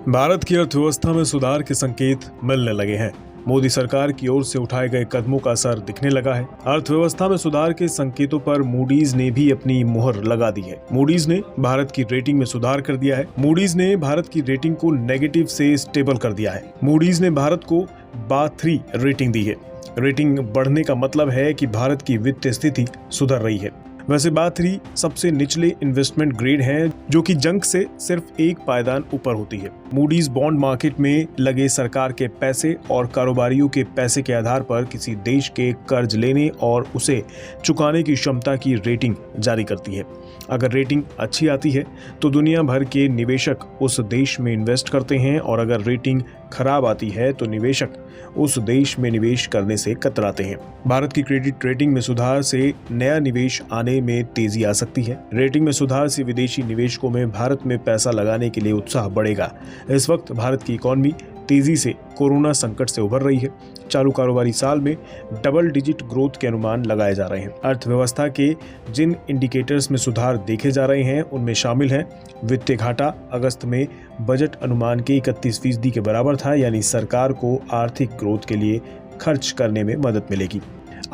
भारत की अर्थव्यवस्था में सुधार के संकेत मिलने लगे हैं। मोदी सरकार की ओर से उठाए गए कदमों का असर दिखने लगा है। अर्थव्यवस्था में सुधार के संकेतों पर मूडीज ने भी अपनी मुहर लगा दी है। मूडीज ने भारत की रेटिंग में सुधार कर दिया है। मूडीज ने भारत की रेटिंग को नेगेटिव से स्टेबल कर दिया है। मूडीज ने भारत को बा3 रेटिंग दी है। रेटिंग बढ़ने का मतलब है कि भारत की वित्तीय स्थिति सुधर रही है। वैसे बा3 सबसे निचले इन्वेस्टमेंट ग्रेड है, जो कि जंक से सिर्फ एक पायदान ऊपर होती है। मूडीज बॉन्ड मार्केट में लगे सरकार के पैसे और कारोबारियों के पैसे के आधार पर किसी देश के कर्ज लेने और उसे चुकाने की क्षमता की रेटिंग जारी करती है। अगर रेटिंग अच्छी आती है तो दुनिया भर के निवेशक उस देश में इन्वेस्ट करते हैं, और अगर रेटिंग खराब आती है तो निवेशक उस देश में निवेश करने से कतराते हैं। भारत की क्रेडिट रेटिंग में सुधार से नया निवेश आने में तेजी आ सकती है। रेटिंग में सुधार से विदेशी निवेशकों में भारत में पैसा लगाने के लिए उत्साह बढ़ेगा। इस वक्त भारत की इकॉनमी तेजी से कोरोना संकट से उभर रही है। चालू कारोबारी साल में डबल डिजिट ग्रोथ के अनुमान लगाए जा रहे हैं। अर्थव्यवस्था के जिन इंडिकेटर्स में सुधार देखे जा रहे हैं उनमें शामिल है वित्तीय घाटा अगस्त में बजट अनुमान के 31% के बराबर था, यानी सरकार को आर्थिक ग्रोथ के लिए खर्च करने में मदद मिलेगी।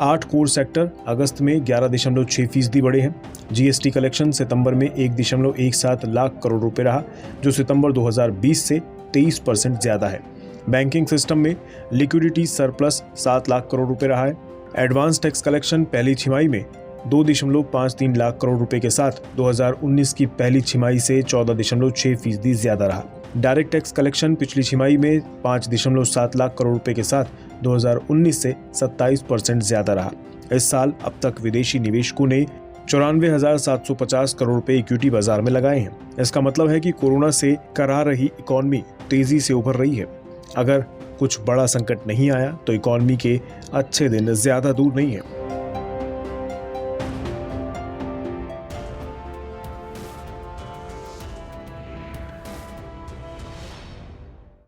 8 कोर सेक्टर अगस्त में 11.6% बढ़े हैं। जीएसटी कलेक्शन सितंबर में 1.17 लाख करोड़ रुपए रहा, जो सितंबर 2020 से 23% ज्यादा है। बैंकिंग सिस्टम में लिक्विडिटी सरप्लस 7 लाख करोड़ रुपए रहा है। एडवांस टैक्स कलेक्शन पहली छमाही में 2.53 लाख करोड़ रुपए के साथ 2019 की पहली छमाही से 14.6% ज्यादा रहा। डायरेक्ट टैक्स कलेक्शन पिछली छमाही में 5.7 लाख करोड़ रुपए के साथ 2019 से 27% ज्यादा रहा। इस साल अब तक विदेशी निवेशकों ने 94,750 करोड़ रुपए इक्विटी बाजार में लगाए हैं। इसका मतलब है कि कोरोना से करा रही इकॉनमी तेजी से उभर रही है। अगर कुछ बड़ा संकट नहीं आया तो इकॉनमी के अच्छे दिन ज्यादा दूर नहीं है।